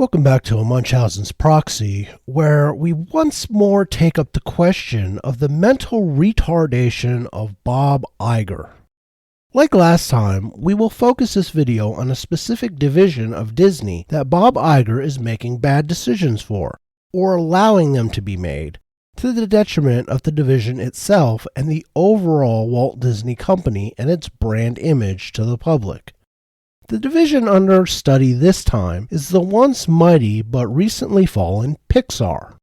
Welcome back to a Munchausen's Proxy, where we once more take up the question of the mental retardation of Bob Iger. Like last time, we will focus this video on a specific division of Disney that Bob Iger is making bad decisions for, or allowing them to be made, to the detriment of the division itself and the overall Walt Disney Company and its brand image to the public. The division under study this time is the once mighty but recently fallen Pixar.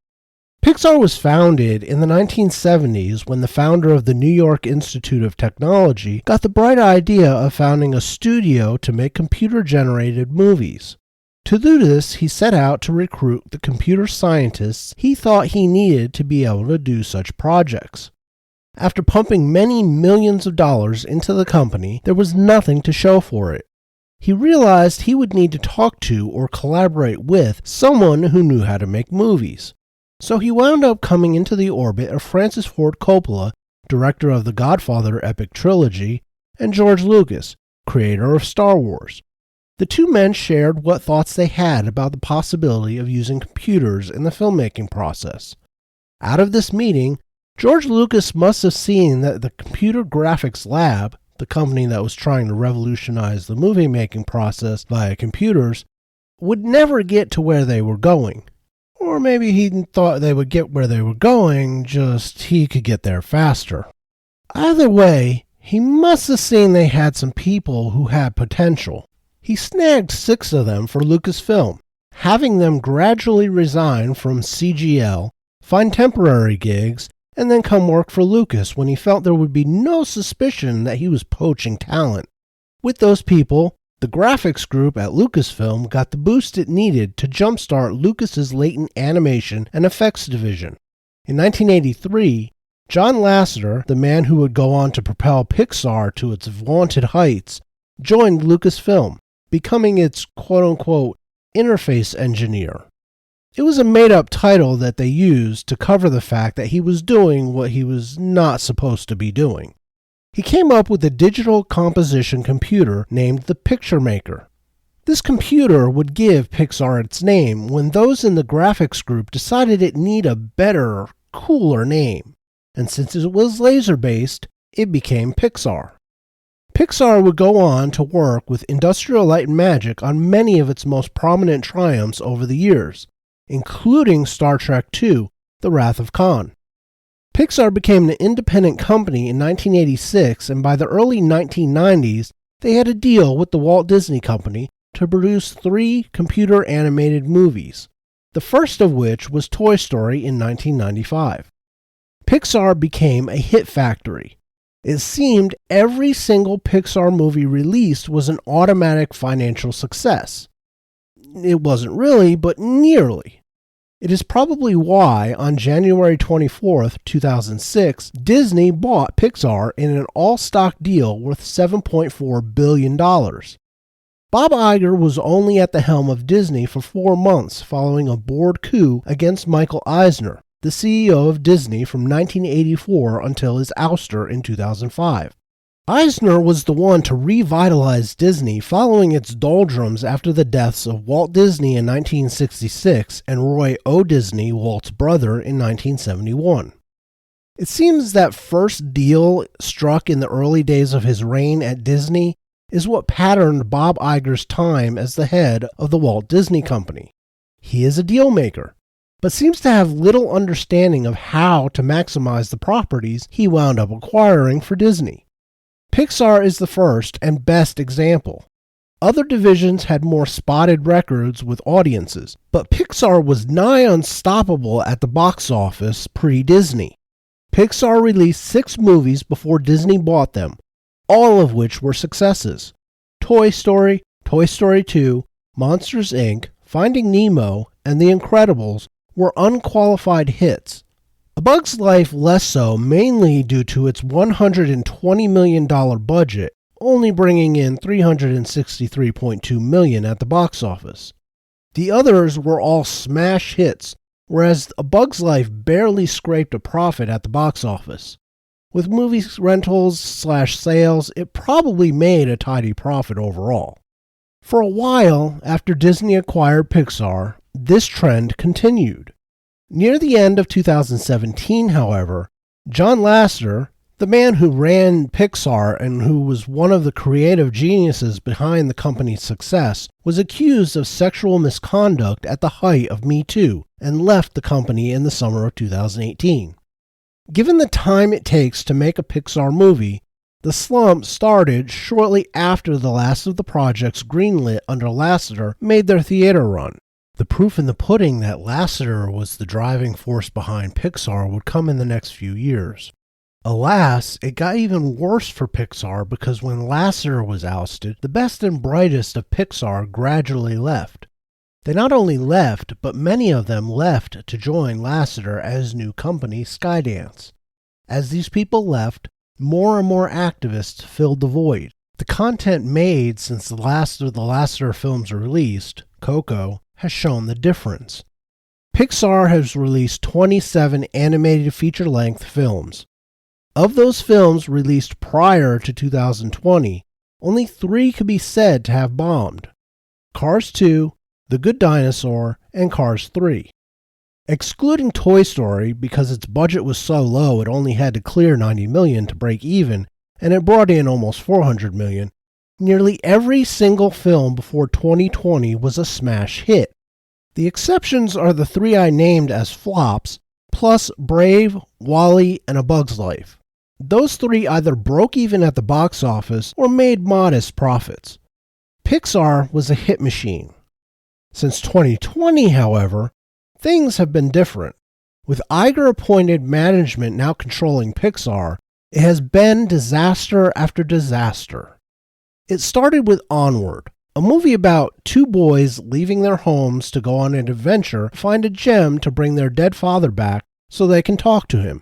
Pixar was founded in the 1970s when the founder of the New York Institute of Technology got the bright idea of founding a studio to make computer-generated movies. To do this, he set out to recruit the computer scientists he thought he needed to be able to do such projects. After pumping many millions of dollars into the company, there was nothing to show for it. He realized he would need to talk to or collaborate with someone who knew how to make movies. So he wound up coming into the orbit of Francis Ford Coppola, director of the Godfather epic trilogy, and George Lucas, creator of Star Wars. The two men shared what thoughts they had about the possibility of using computers in the filmmaking process. Out of this meeting, George Lucas must have seen that the Computer Graphics Lab, the company that was trying to revolutionize the movie-making process via computers, would never get to where they were going. Or maybe he thought they would get where they were going, just he could get there faster. Either way, he must have seen they had some people who had potential. He snagged 6 of them for Lucasfilm, having them gradually resign from CGL, find temporary gigs, and then come work for Lucas when he felt there would be no suspicion that he was poaching talent. With those people, the graphics group at Lucasfilm got the boost it needed to jumpstart Lucas's latent animation and effects division. In 1983, John Lassiter, the man who would go on to propel Pixar to its vaunted heights, joined Lucasfilm, becoming its quote-unquote interface engineer. It was a made-up title that they used to cover the fact that he was doing what he was not supposed to be doing. He came up with a digital composition computer named the Picture Maker. This computer would give Pixar its name when those in the graphics group decided it needed a better, cooler name, and since it was laser-based, it became Pixar. Pixar would go on to work with Industrial Light and Magic on many of its most prominent triumphs over the years, including Star Trek II, The Wrath of Khan. Pixar became an independent company in 1986, and by the early 1990s, they had a deal with the Walt Disney Company to produce 3 computer-animated movies, the first of which was Toy Story in 1995. Pixar became a hit factory. It seemed every single Pixar movie released was an automatic financial success. It wasn't really, but nearly. It is probably why, on January 24, 2006, Disney bought Pixar in an all-stock deal worth $7.4 billion. Bob Iger was only at the helm of Disney for 4 months following a board coup against Michael Eisner, the CEO of Disney from 1984 until his ouster in 2005. Eisner was the one to revitalize Disney following its doldrums after the deaths of Walt Disney in 1966 and Roy O. Disney, Walt's brother, in 1971. It seems that first deal struck in the early days of his reign at Disney is what patterned Bob Iger's time as the head of the Walt Disney Company. He is a deal maker, but seems to have little understanding of how to maximize the properties he wound up acquiring for Disney. Pixar is the first and best example. Other divisions had more spotted records with audiences, but Pixar was nigh unstoppable at the box office pre-Disney. Pixar released 6 movies before Disney bought them, all of which were successes. Toy Story, Toy Story 2, Monsters, Inc., Finding Nemo, and The Incredibles were unqualified hits. A Bug's Life less so, mainly due to its $120 million budget, only bringing in $363.2 million at the box office. The others were all smash hits, whereas A Bug's Life barely scraped a profit at the box office. With movie rentals/sales, it probably made a tidy profit overall. For a while after Disney acquired Pixar, this trend continued. Near the end of 2017, however, John Lassiter, the man who ran Pixar and who was one of the creative geniuses behind the company's success, was accused of sexual misconduct at the height of Me Too and left the company in the summer of 2018. Given the time it takes to make a Pixar movie, the slump started shortly after the last of the projects greenlit under Lassiter made their theater run. The proof in the pudding that Lassiter was the driving force behind Pixar would come in the next few years. Alas, it got even worse for Pixar because when Lassiter was ousted, the best and brightest of Pixar gradually left. They not only left, but many of them left to join Lassiter at his new company, Skydance. As these people left, more and more activists filled the void. The content made since the last of the Lassiter films released, Coco, has shown the difference. Pixar has released 27 animated feature-length films. Of those films released prior to 2020, only 3 could be said to have bombed: Cars 2, The Good Dinosaur, and Cars 3. Excluding Toy Story because its budget was so low it only had to clear $90 million to break even, and it brought in almost $400 million, nearly every single film before 2020 was a smash hit. The exceptions are the 3 I named as flops, plus Brave, WALL-E, and A Bug's Life. Those 3 either broke even at the box office or made modest profits. Pixar was a hit machine. Since 2020, however, things have been different. With Iger-appointed management now controlling Pixar, it has been disaster after disaster. It started with Onward, a movie about 2 boys leaving their homes to go on an adventure to find a gem to bring their dead father back so they can talk to him.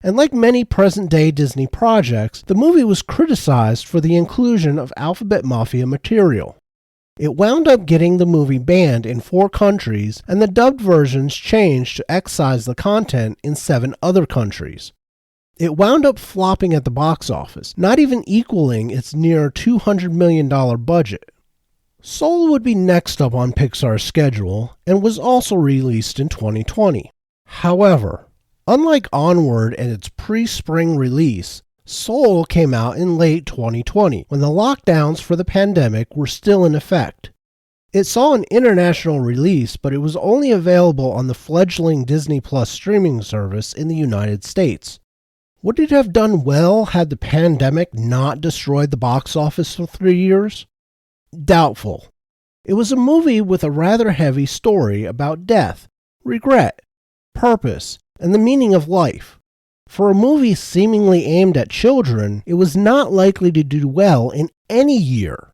And like many present-day Disney projects, the movie was criticized for the inclusion of Alphabet Mafia material. It wound up getting the movie banned in 4 countries, and the dubbed versions changed to excise the content in 7 other countries. It wound up flopping at the box office, not even equaling its near $200 million budget. Soul would be next up on Pixar's schedule, and was also released in 2020. However, unlike Onward and its pre-spring release, Soul came out in late 2020, when the lockdowns for the pandemic were still in effect. It saw an international release, but it was only available on the fledgling Disney Plus streaming service in the United States. Would it have done well had the pandemic not destroyed the box office for 3 years? Doubtful. It was a movie with a rather heavy story about death, regret, purpose, and the meaning of life. For a movie seemingly aimed at children, it was not likely to do well in any year.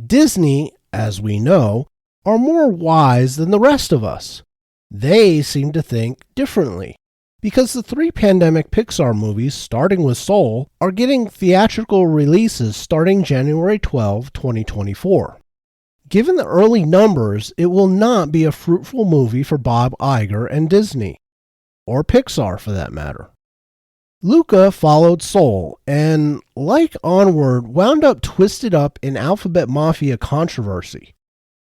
Disney, as we know, are more wise than the rest of us. They seem to think differently, because the 3 pandemic Pixar movies, starting with Soul, are getting theatrical releases starting January 12, 2024. Given the early numbers, it will not be a fruitful movie for Bob Iger and Disney, or Pixar for that matter. Luca followed Soul, and, like Onward, wound up twisted up in Alphabet Mafia controversy.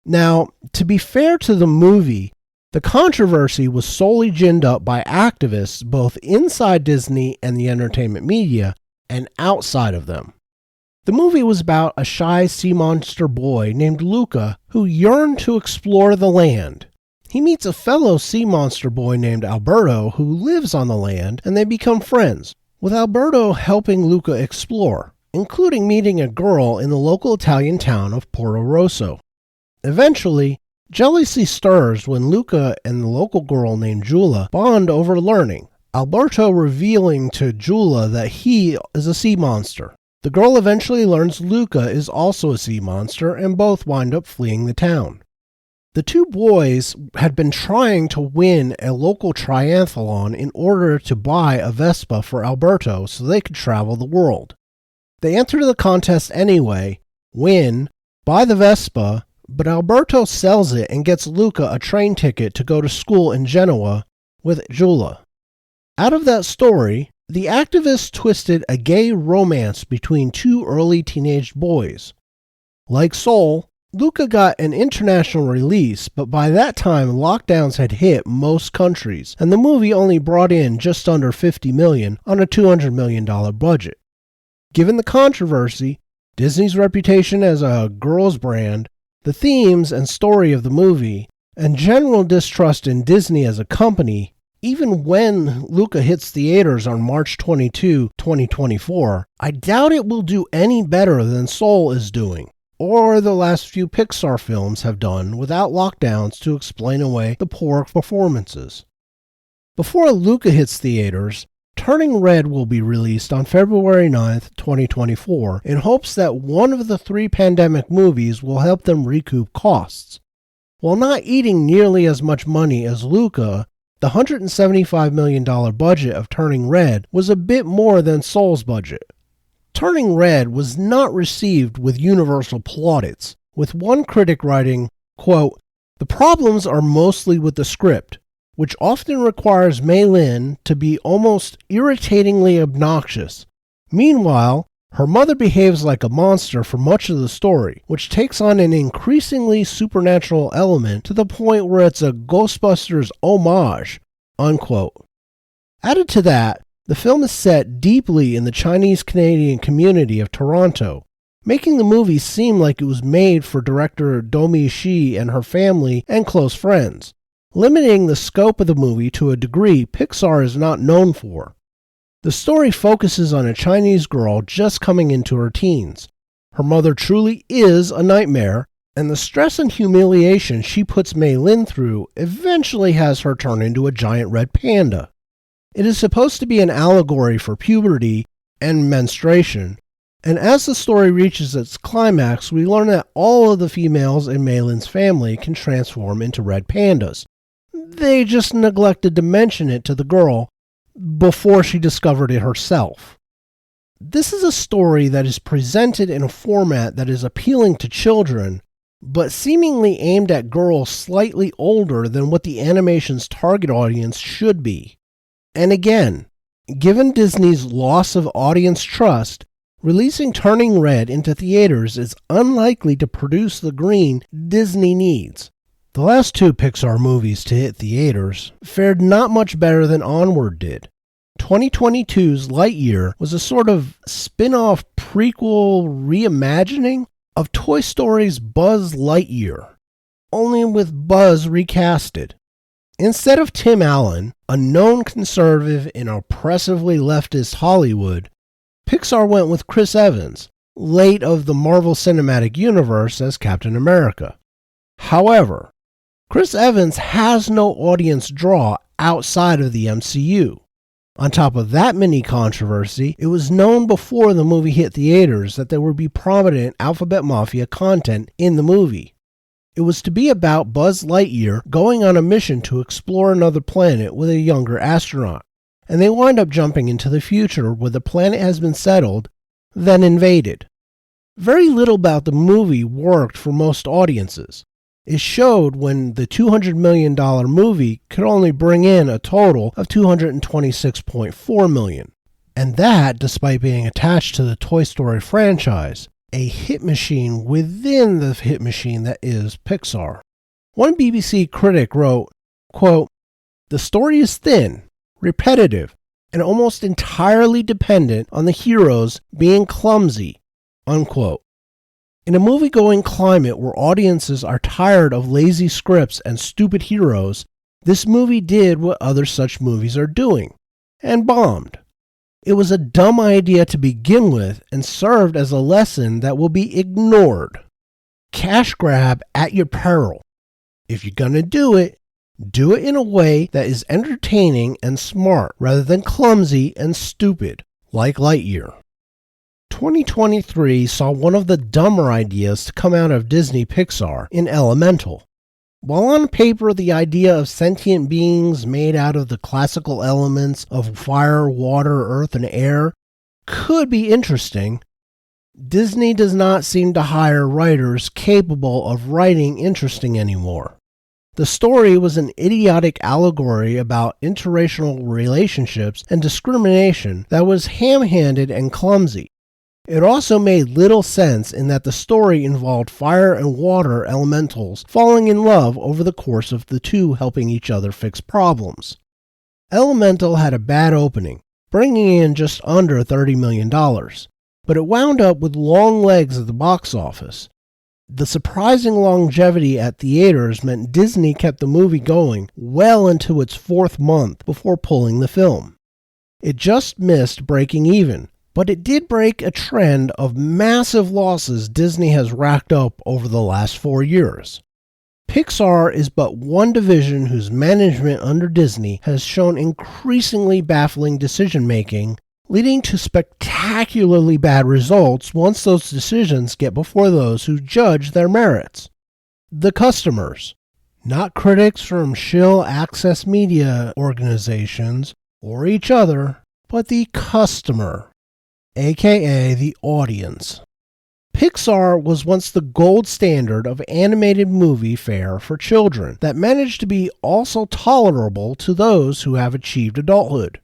Now, to be fair to the movie, the controversy was solely ginned up by activists both inside Disney and the entertainment media, and outside of them. The movie was about a shy sea monster boy named Luca who yearned to explore the land. He meets a fellow sea monster boy named Alberto who lives on the land, and they become friends, with Alberto helping Luca explore, including meeting a girl in the local Italian town of Porto Rosso. Eventually, jealousy stirs when Luca and the local girl named Giulia bond over learning, Alberto revealing to Giulia that he is a sea monster. The girl eventually learns Luca is also a sea monster, and both wind up fleeing the town. The 2 boys had been trying to win a local triathlon in order to buy a Vespa for Alberto so they could travel the world. They enter the contest anyway, win, buy the Vespa, but Alberto sells it and gets Luca a train ticket to go to school in Genoa with Giulia. Out of that story, the activists twisted a gay romance between 2 early teenage boys. Like Soul, Luca got an international release, but by that time lockdowns had hit most countries, and the movie only brought in just under $50 million on a $200 million budget. Given the controversy, Disney's reputation as a girls' brand, the themes and story of the movie, and general distrust in Disney as a company, even when Luca hits theaters on March 22, 2024, I doubt it will do any better than Soul is doing, or the last few Pixar films have done without lockdowns to explain away the poor performances. Before Luca hits theaters, Turning Red will be released on February 9, 2024, in hopes that one of the 3 pandemic movies will help them recoup costs. While not eating nearly as much money as Luca, the $175 million budget of Turning Red was a bit more than Soul's budget. Turning Red was not received with universal plaudits, with one critic writing, quote, "The problems are mostly with the script, which often requires Mei Lin to be almost irritatingly obnoxious. Meanwhile, her mother behaves like a monster for much of the story, which takes on an increasingly supernatural element to the point where it's a Ghostbusters homage," unquote. Added to that, the film is set deeply in the Chinese-Canadian community of Toronto, making the movie seem like it was made for director Domi Shi and her family and close friends, limiting the scope of the movie to a degree Pixar is not known for. The story focuses on a Chinese girl just coming into her teens. Her mother truly is a nightmare, and the stress and humiliation she puts Mei Lin through eventually has her turn into a giant red panda. It is supposed to be an allegory for puberty and menstruation, and as the story reaches its climax, we learn that all of the females in Mei Lin's family can transform into red pandas. They just neglected to mention it to the girl before she discovered it herself. This is a story that is presented in a format that is appealing to children, but seemingly aimed at girls slightly older than what the animation's target audience should be. And again, given Disney's loss of audience trust, releasing Turning Red into theaters is unlikely to produce the green Disney needs. The last 2 Pixar movies to hit theaters fared not much better than Onward did. 2022's Lightyear was a sort of spin-off prequel reimagining of Toy Story's Buzz Lightyear, only with Buzz recasted. Instead of Tim Allen, a known conservative in oppressively leftist Hollywood, Pixar went with Chris Evans, late of the Marvel Cinematic Universe, as Captain America. However, Chris Evans has no audience draw outside of the MCU. On top of that mini controversy, it was known before the movie hit theaters that there would be prominent Alphabet Mafia content in the movie. It was to be about Buzz Lightyear going on a mission to explore another planet with a younger astronaut, and they wind up jumping into the future where the planet has been settled, then invaded. Very little about the movie worked for most audiences. It showed when the $200 million movie could only bring in a total of $226.4 million. And that despite being attached to the Toy Story franchise, a hit machine within the hit machine that is Pixar. One BBC critic wrote, quote, "The story is thin, repetitive, and almost entirely dependent on the heroes being clumsy," unquote. In a movie-going climate where audiences are tired of lazy scripts and stupid heroes, this movie did what other such movies are doing, and bombed. It was a dumb idea to begin with and served as a lesson that will be ignored. Cash grab at your peril. If you're gonna do it in a way that is entertaining and smart rather than clumsy and stupid, like Lightyear. 2023 saw one of the dumber ideas to come out of Disney Pixar in Elemental. While on paper the idea of sentient beings made out of the classical elements of fire, water, earth, and air could be interesting, Disney does not seem to hire writers capable of writing interesting anymore. The story was an idiotic allegory about interracial relationships and discrimination that was ham-handed and clumsy. It also made little sense in that the story involved fire and water elementals falling in love over the course of the two helping each other fix problems. Elemental had a bad opening, bringing in just under $30 million, but it wound up with long legs at the box office. The surprising longevity at theaters meant Disney kept the movie going well into its fourth month before pulling the film. It just missed breaking even, but it did break a trend of massive losses Disney has racked up over the last 4 years. Pixar is but one division whose management under Disney has shown increasingly baffling decision-making, leading to spectacularly bad results once those decisions get before those who judge their merits. The customers. Not critics from shill access media organizations or each other, but the customer, aka the audience. Pixar was once the gold standard of animated movie fare for children that managed to be also tolerable to those who have achieved adulthood.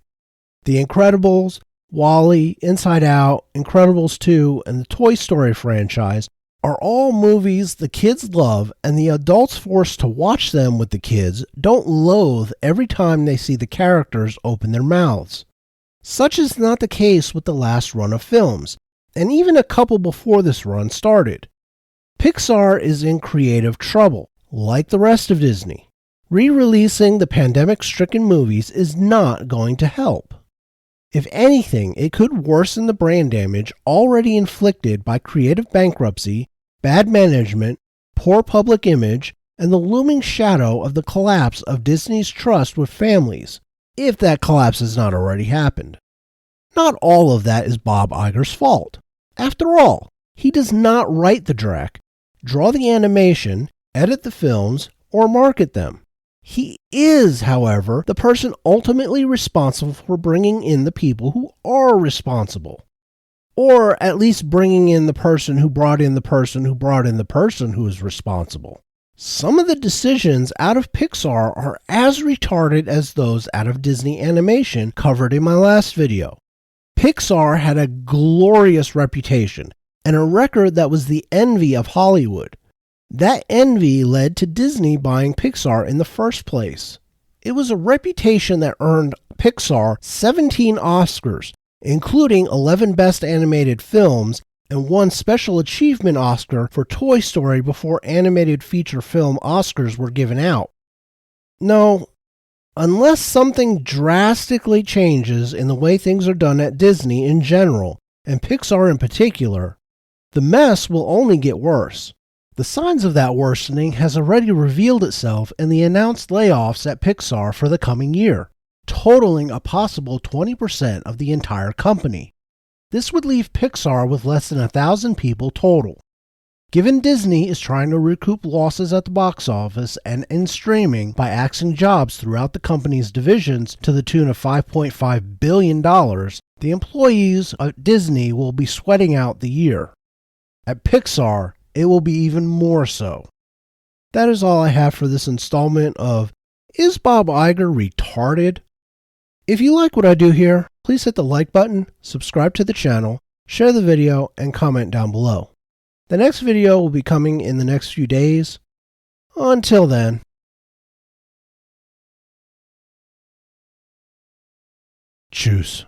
The Incredibles, WALL-E, Inside Out, Incredibles 2, and the Toy Story franchise are all movies the kids love, and the adults forced to watch them with the kids don't loathe every time they see the characters open their mouths. Such is not the case with the last run of films, and even a couple before this run started. Pixar is in creative trouble, like the rest of Disney. Re-releasing the pandemic-stricken movies is not going to help. If anything, it could worsen the brand damage already inflicted by creative bankruptcy, bad management, poor public image, and the looming shadow of the collapse of Disney's trust with families, if that collapse has not already happened. Not all of that is Bob Iger's fault. After all, he does not write the direct, draw the animation, edit the films, or market them. He is, however, the person ultimately responsible for bringing in the people who are responsible. Or at least bringing in the person who brought in the person who brought in the person who is responsible. Some of the decisions out of Pixar are as retarded as those out of Disney Animation covered in my last video. Pixar had a glorious reputation and a record that was the envy of Hollywood. That envy led to Disney buying Pixar in the first place. It was a reputation that earned Pixar 17 Oscars, including 11 Best Animated Films and 1 Special Achievement Oscar for Toy Story before animated feature film Oscars were given out. No, unless something drastically changes in the way things are done at Disney in general, and Pixar in particular, the mess will only get worse. The signs of that worsening has already revealed itself in the announced layoffs at Pixar for the coming year, totaling a possible 20% of the entire company. This would leave Pixar with less than 1,000 people total. Given Disney is trying to recoup losses at the box office and in streaming by axing jobs throughout the company's divisions to the tune of $5.5 billion, the employees of Disney will be sweating out the year. At Pixar, it will be even more so. That is all I have for this installment of Is Bob Iger Retarded? If you like what I do here, please hit the like button, subscribe to the channel, share the video, and comment down below. The next video will be coming in the next few days. Until then. Tschüss.